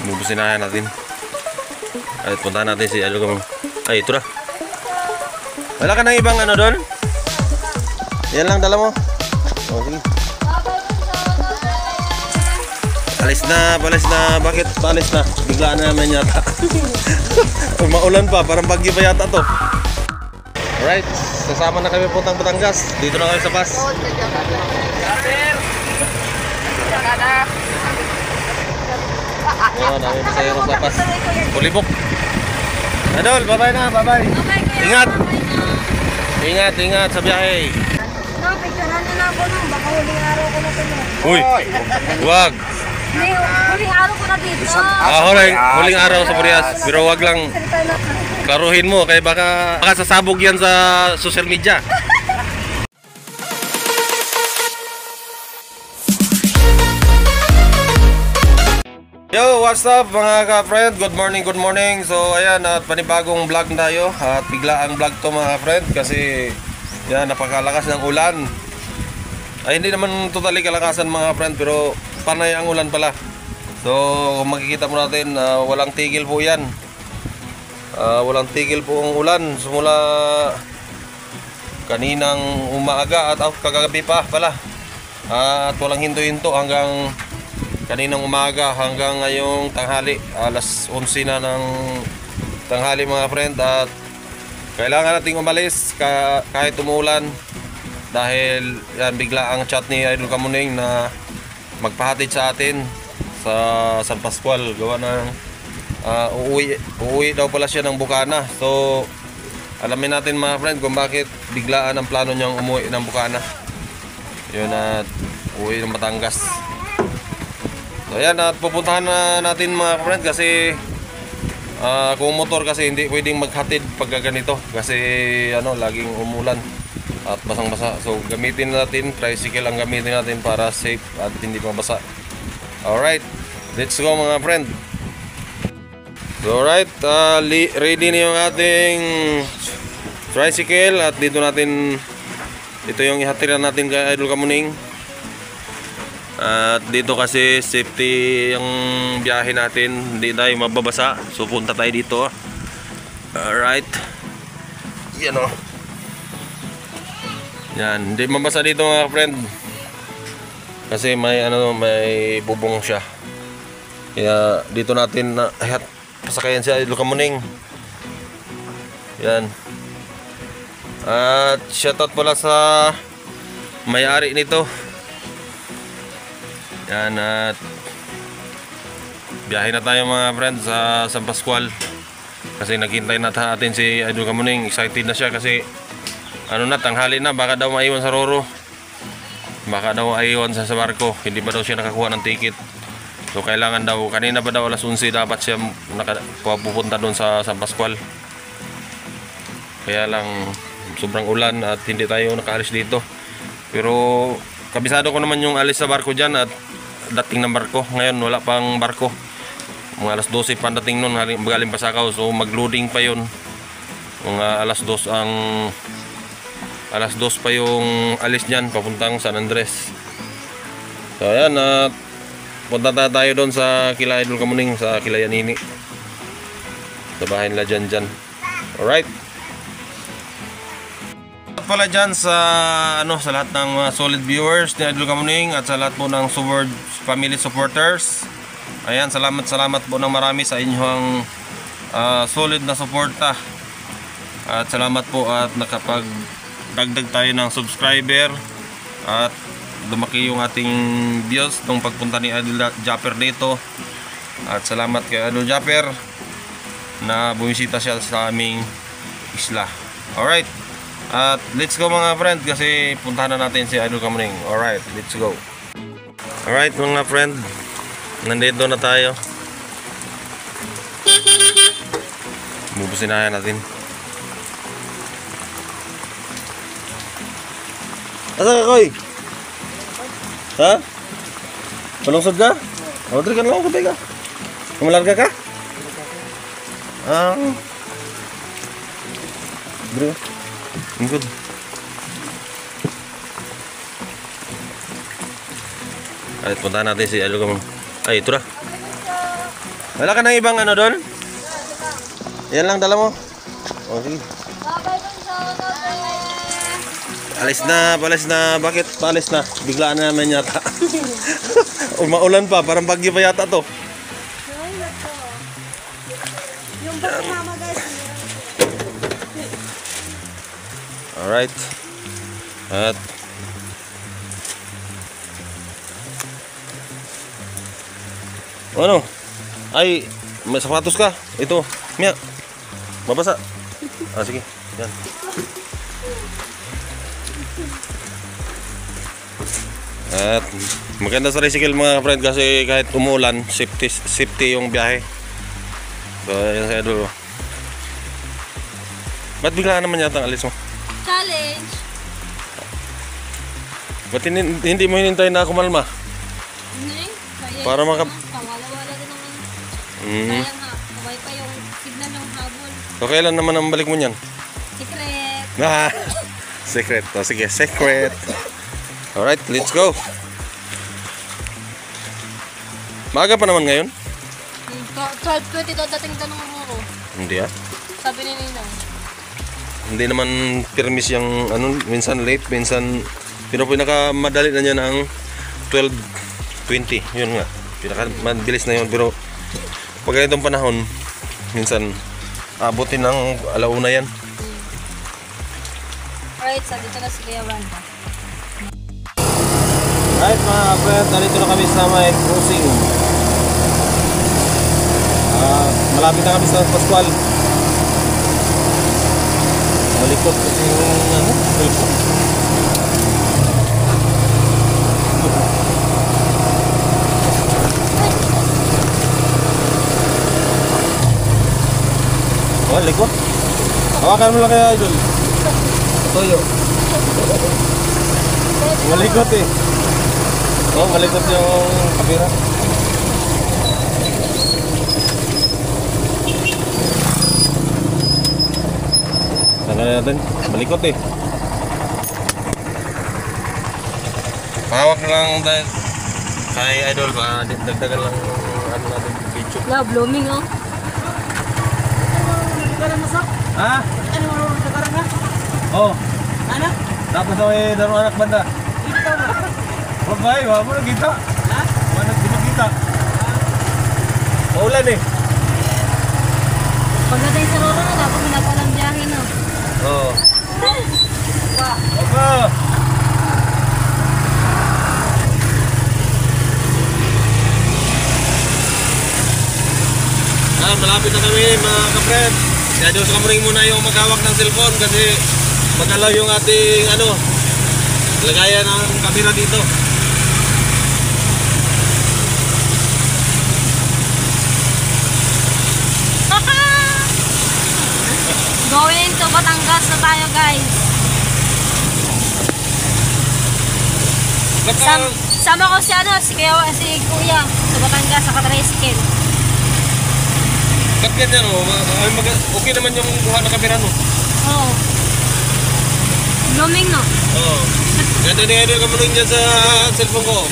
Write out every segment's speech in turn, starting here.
Bubusinahan natin. Ay, puntahan natin si Alugam. Ay, ito na. Wala ka nang ibang ano doon? Yan lang dala mo. Oh, sige. Alis na, palis na. Bakit palis na? Biglaan na naman yata. Maulan pa, parang bagyo pa yata to. Alright, sasama na kami puntang Batangas. Dito na kami sa bus. Ayan, namin pasayro sa bus. Pulibok. Adol, bye-bye na, bye-bye. Ingat. Ingat, ingat sa biyahe. Picturean niyo na ako nung baka huling araw ko na tuloy. Uy, huwag. Huling araw ko na dito. Huling araw sa Purias. Pero wag lang klaruhin mo kaya baka sasabog yan sa social media. Yo, what's up mga ka-friend? Good morning, good morning. So ayan, at panibagong vlog tayo. At bigla ang vlog to mga friend kasi yan, napakalakas ng ulan. Ay hindi naman totally kalakasan mga friend, pero panay ang ulan pala. So kung makikita mo natin, walang tigil po yan. Walang tigil po ang ulan simula kaninang umaga at kagabi pa pala. At walang hinto-hinto hanggang kaninang umaga hanggang ngayong tanghali. Alas 11 na ng tanghali mga friend. At kailangan nating umalis kahit umulan. Dahil yan, bigla ang chat ni Idol Kamuning na magpahatid sa atin sa San Pascual. Gawa ng uuwi daw pala siya ng Bukana. So alamin natin mga friend kung bakit biglaan ang plano niyang umuwi ng Bukana. Yun, at uwi ng Batangas. So ayan, at pupuntahan na natin mga friend kasi kung motor kasi hindi pwedeng maghatid pag ganito kasi ano, laging umulan at basang-basa. So gamitin natin, tricycle ang gamitin natin para safe at hindi mabasa. Alright, let's go mga friend. So alright, ready na yung ating tricycle at dito yung ihatiran natin kay Idol Kamuning. At dito kasi safety yung biyahe natin, hindi tayo mababasa. So punta tayo dito. Alright. Yan o. Yan, hindi mabasa dito mga friend. Kasi may bubong siya. Kaya dito natin pasakayan si Idol Kamuning. Yan. At shoutout pala sa may-ari nito. Yan, at biyahe na tayo mga friends sa San Pascual. Kasi naghintay natin si Idol Kamuning. Excited na siya kasi ano na, tanghali na, baka daw maiwan sa Roro. Baka daw maiwan sa barko. Hindi pa daw siya nakakuha ng ticket. So kailangan daw, kanina pa daw alas 11 dapat siya pupunta doon sa San Pascual. Kaya lang sobrang ulan at hindi tayo nakaalis dito. Pero kabisado ko naman yung alis sa barko dyan at dating ng barko. Ngayon wala pang barko. Mga alas 12 pa dating nun, galing Pasakaw. So mag-loading pa yun. Mga alas 2 pa yung alis dyan papuntang San Andres. So ayan, at punta tayo doon sa kila Idol Kamuning, sa kila Yanini, sa bahay nila dyan. Alright. At pala dyan sa sa lahat ng solid viewers ni Idol Kamuning at sa lahat po ng family supporters. Ayan, salamat po ng marami sa inyong solid na suporta. At salamat po at nakapagdagdag tayo ng subscriber at lumaki yung ating views nung pagpunta ni Idol Japper dito. At salamat kay Idol Japper na bumisita siya sa aming isla. Alright, at let's go mga friend kasi puntahan na natin si Idol Kamuning. Alright, let's go. Alright mga friend, nandito na tayo. Bubusinahan natin. Asa ka, Koy? Ha? Malungsod ka? Order ka na lang, kapay ka. Kumalarga ka? Bro, good. Ay, puntahan natin si Idol Kamuning. Ay, ito na. Wala ka nang ibang ano doon? Yan lang dala mo. O, sige. Babay dun sa Alis na, palis na. Bakit palis na? Biglaan na naman yata. Maulan pa, parang bagyo pa yata to. Ay, nako. Yung bang mama guys. Alright. At ano? Ay, may sapatos ka. Ito, Mia. Mabasa. Ah, sige. Yan. At maganda sa tricycle mga friend kasi kahit umulan, safety yung biyahe. So, yan sa idol. Ba't bigla naman yata ang alis mo? Challenge. Ba't hindi mo hinintay na kumalma? Hindi. Para maka... Pawala-wala din naman. Mm. Kaya nga, kaway pa yung signal ng habol. So, kailan naman ang balik mo niyan? Secret. Ah, secret. O, sige, secret. Alright, let's go. Maaga pa naman ngayon? 12:20 daw dating tanong ko. Hindi ah. Sabi ni Ninang. Hindi naman permis yung ano, minsan late, minsan pero pinakamadali na niya ng 12:20. Yun nga. Pinakamabilis na yun pero pag ganitong panahon, minsan abutin ng alauna yan. Alright, so dito na si Kuya Wanda. Right mga kapatid, narito na kami sa may cruising. Malapit na kami sa Pascual. Malikot kasi yung ano, cellphone. Oh, likot. Hawakan mo lang kaya idol. Toyo. Malikot eh. Oh, malikot yung kamera. Tanggal natin. Malikot eh. Pahawak na lang dahil kay idol ba, dagdagan lang ano natin video. Yeah, blooming oh. Ha? Ano mo nagkaroon ka? Oh, Ano? tapos ay daro anak banda. Ito mo. Babay, wala mo nagkita. Ha? Wala nagkita. Maulan eh. Pagdating sa Roro na, dapat minapalang biyahe no. Oo. Wow. Opo. Malapit na kami mga kapred. Kaya Diyos kamuring muna yung maghawak ng cellphone kasi magalaw yung ating ano, lagayan ng kamera dito. Going to Batangas na tayo guys. Sama ko si ano, si Kuya sa Batangas sa Katricycle. Ba't ganyan o? Okay naman yung buha ng kamera no? Oo. Blooming no? Oo. Ganda ni Idol kamuling dyan sa cellphone ko.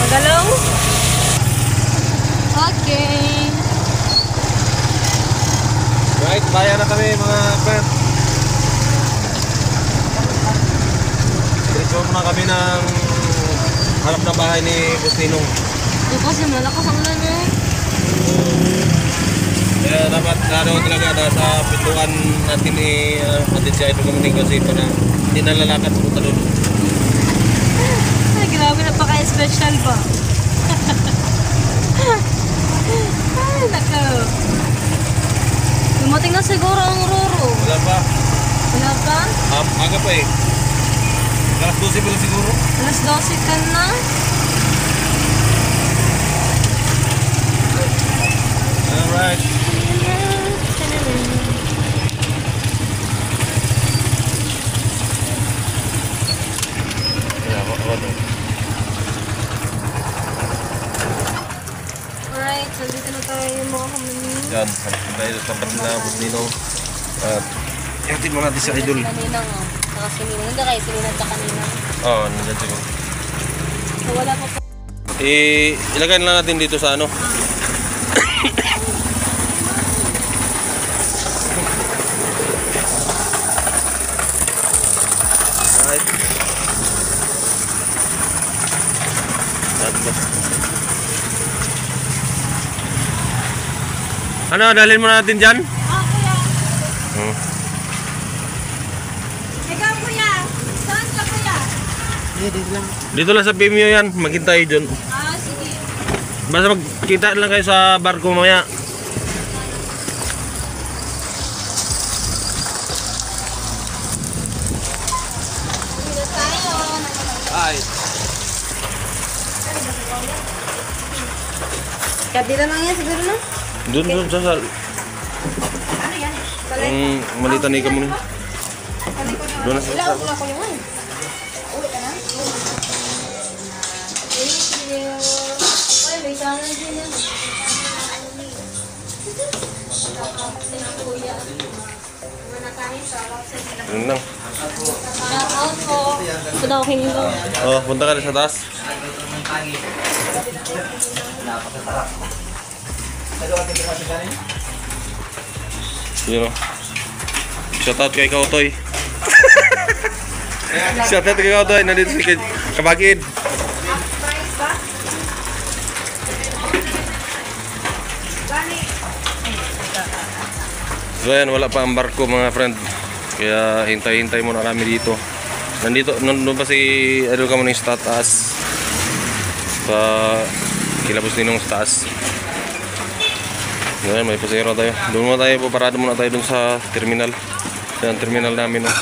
Magalaw? Okay. Right, bayan na kami mga friend. Diretso muna kami ng harap ng bahay ni Bustinong. Ito kasi malakas ang ulan eh. Kaya dapat ano talaga sa pintuan natin ni Adit siya ito kami kasi para hindi nalalakad sa punta doon. Ay, grabe, napaka-special ba? Ay, nako. Dumating na siguro ang Roro. Wala pa. Wala pa? Aga pa eh. Alas 12 pala siguro. Alas 12 ka na? Alright. Alright, so dito na tayo mga kamini. Yan, hanapin tayo sa tapat na Bustinong. At ihatid mo natin sa Idol. Kanina nga. Saka si Ninang. Hindi kayo si Ninang sa kanina. Oo, nandiyan siguro. wala po po. Ilagay na lang natin dito sa ano. Right. Ano, dalhin mo natin dyan? Kuya. Ikaw, kuya. Saan ka, kuya? Dito lang sa PMU yan, maghintay dyan. Sige. Basta magkita lang kayo sa barko mamaya. Dito tayo. Ay. Kabila lang yan, siguro na? Doon sa Ano yan? ang malita ni kamo ni. Doon na Ilaw sa. ko lang ko yung uwi ka na? Thank you. Uy, may sana dyan yan. Kuya. Mana kanin sa Doon lang. shout out po. Ito daw kinilo. Oh, punta ka na sa taas. Yun o. Shoutout kay Kautoy. Shoutout kay Kautoy. Nandito si Kabagid. So yan, wala pa ang barko mga friend. Kaya hintay-hintay muna kami dito. Nandun pa si Idol Kamuning sa taas. Sa kilabos ninong sa taas. Ngayon, may pasero tayo. Doon muna tayo, parado muna tayo doon sa terminal. Yan, terminal namin. Oh.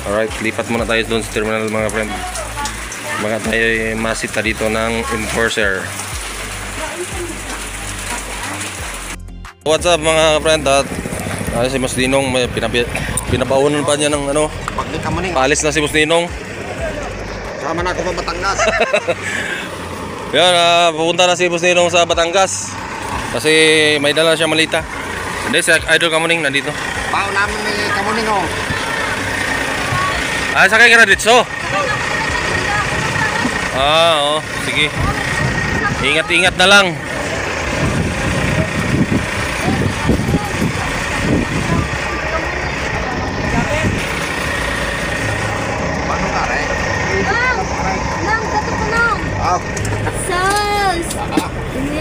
Alright, lipat muna tayo doon sa terminal mga friend. Baka tayo masita dito ng enforcer. What's up mga friend? At si Mas Dinong, may pinapaunan pa niya ng ano. Paalis na si Mas Dinong. Sama na ako pa Batangas. Yan, pupunta na si Boss Ninong sa Batangas. Kasi may dala siya malita. Hindi, si Idol Kamuning nandito. Pao namin ni Kamuning oh. Sakay ka na dito. Oo, sige. Ingat-ingat na lang. Paano ka rin? Nang, dato ko nang. Ah, Sals.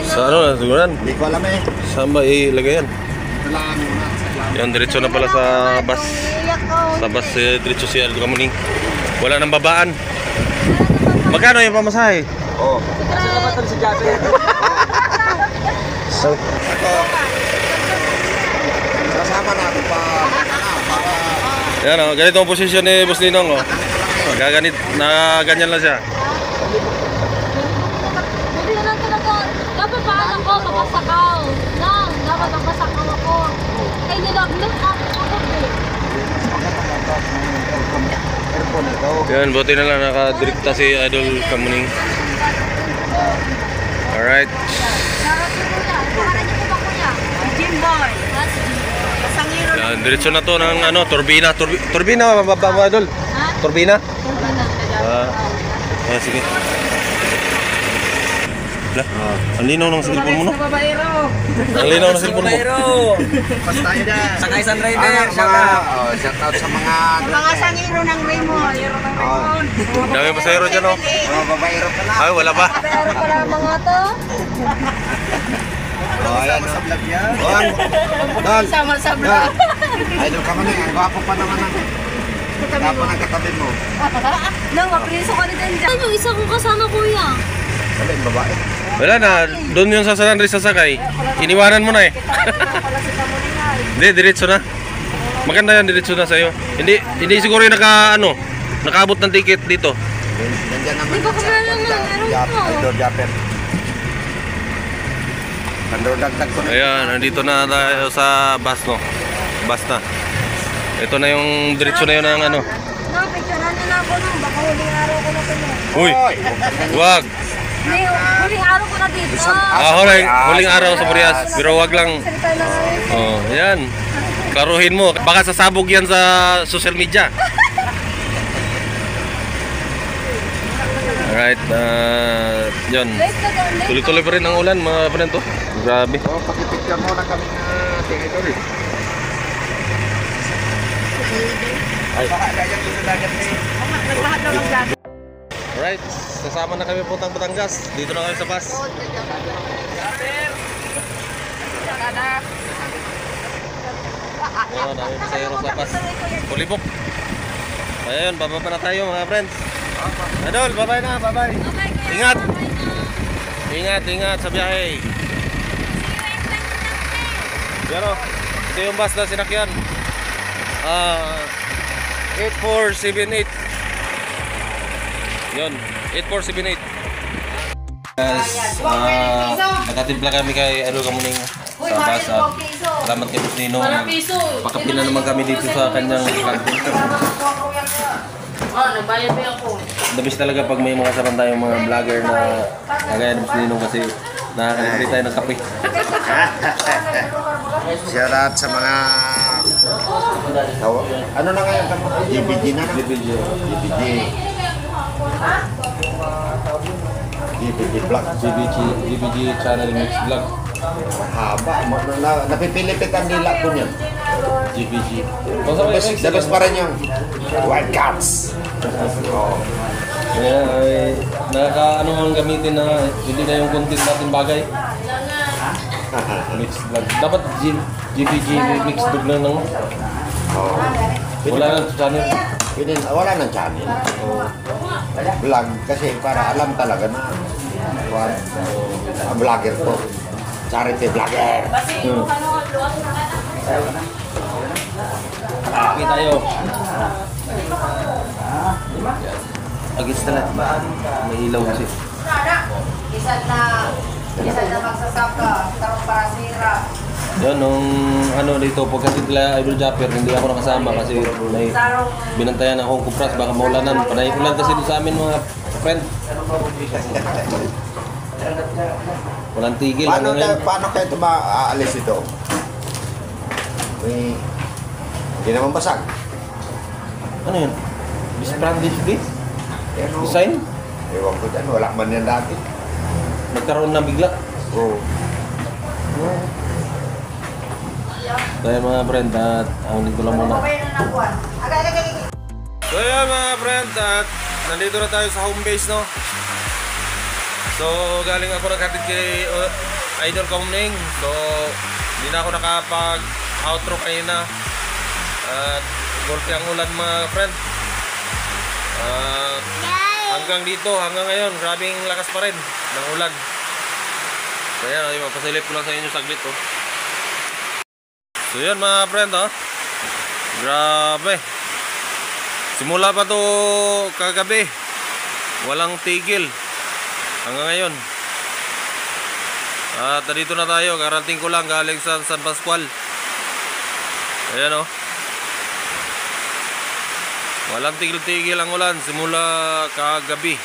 Sa ano na, siguran? hindi ko alam eh. Saan ba ilagay yan? Ito lang muna. Yan, diretso na pala sa bus. Sa bus, diretso si Idol Kamuning. Wala nang babaan. Magkano yung pamasahe? Oo. So, Ito. Kasama natin pa. yan o, ganito ang posisyon ni Boss Ninong o. Gaganit, na ganyan lang siya. Buti na lang talaga. Dapat paalam ko, mapasakaw. Nang, dapat mapasakaw ako. Ay, nilaglag ako eh. Aircon ito. Yan, buti na lang nakadirekta si Idol Kamuning. Alright. Sarap niyo kuya. Pangalan niyo po ba kuya? Jimboy. Kasangiro. Yan, diretso na to ng ano, turbina. Turbina, mababa Idol. Ha? Turbina? Turbina. Sige. Ang linaw ng cellphone mo, no? Ang linaw ng cellphone mo. Pas tayo dyan. Saka isang driver, Shout out sa mga Mga sangiro ng Raymond. Yero ng Raymond. Dami pasahero dyan, no? mga babaero ka na. Ay, wala pa. Pero pala mga to. Oh, ayan sa vlog yan. Don. Sama sa vlog. Idol Kamuning, ang gwapo pa naman ang gwapo ng katabi mo. Nang, mapriso ka na dyan. Ano yung isa kong kasama kuya? Sabi, babae. Wala na, doon yung sasalan rin sasakay. Iniwanan mo na eh. Hindi, diretso na. Maganda yan, diretso na sa'yo. Hindi siguro yung nakaabot ng ticket dito. Nandiyan naman Di ba kami lang meron mo? Idol Japper. Dagdag ko na. Ayan, nandito na tayo sa bus, no? Bus na. Ito na yung diretso na yun ng ano. Nang, picturean niyo na ako nang. Baka huling araw ko na ito. Uy, wag. Hindi, huling araw ko na dito. Huling araw sa Purias. Pero wag lang. Salita na nga rin. Oh, ayan. Klaruhin mo. Baka sasabog yan sa social media. Alright, yun. Tuloy-tuloy pa rin ang ulan mga friend to. Grabe. So, pakipicture mo na kami na tingin eh. Ay. Baka dagat sa dagat eh. Naglahat daw ng dagat. Alright, sasama na kami puntang Batangas. Dito na kami sa bus. Ayun, dami pasayro sa bus. Pulipok. Ayun, bababa na tayo mga friends. Idol, bye-bye na, bye-bye. Ingat. Ingat sa biyahe. Pero, ito yung bus na sinakyan. 8478. Yun, 8478. Guys, nakatimpla kami kay Idol Kamuning sa bus at salamat kay Boss Nino. Pakapila naman kami dito sa kanyang kantin. Nagbayad mo ako. Dabis talaga pag may mga kasaban tayong mga vlogger na kagaya ni Boss Nino kasi nakakalibre tayo ng kape. Shout out sa mga ano na ngayon kamo? GBG na na? GBG vlog. GBG channel mix vlog. Haba. Napipilipit ang dila ko niyan. GBG. Dabas pa rin yung Wildcats. Kaya ay nakakaano ang gamitin na hindi na yung content natin bagay. Mix vlog. Dapat GBG mix vlog na lang. Wala nang channel. Wala nang channel. Vlog kasi para alam talaga na ang vlogger to. Charity vlogger. Okay tayo. Agis na lang. May ilaw kasi. Isa na magsasaka. Tarong para sira. Yun, nung ano dito, pagkatid nila Idol Japper, hindi ako nakasama kasi may binantayan akong kupras, baka maulanan. Panay ulan kasi dito sa amin mga friend. Walang tigil. Paano kayo aalis ito? Hindi naman basag. Ano yun? Brand display? Design? Ewan ko dyan, wala man yan dati. Nagkaroon na bigla. Oo. Kaya mga friend, at ang dito lang muna. So yan mga friend, at nandito na tayo sa home base, no? So galing ako naghatid kay Idol Kamuning. So hindi na ako nakapag-outro kanina. At golpe ang ulan mga friend. Hanggang dito, hanggang ngayon, grabing lakas pa rin ng ulan. Kaya papasilip ko lang sa inyo saglit, oh. So yan mga friend, ha. Grabe. Simula pa to kagabi, walang tigil hanggang ngayon. At dito na tayo, karating ko lang galing sa San Pascual. Ayan, oh. Walang tigil-tigil ang ulan simula kagabi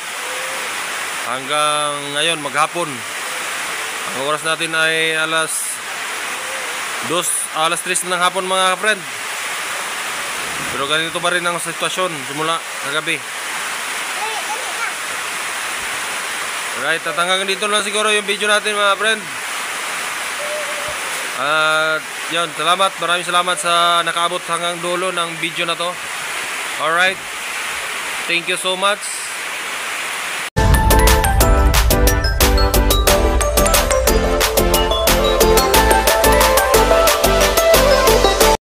hanggang ngayon maghapon. Ang oras natin ay alas 3 ng hapon mga friend. Pero ganito pa rin ang sitwasyon simula kagabi. Alright, at hanggang dito lang siguro yung video natin mga friend. At yun, salamat, maraming salamat sa nakaabot hanggang dulo ng video na to. Alright, thank you so much.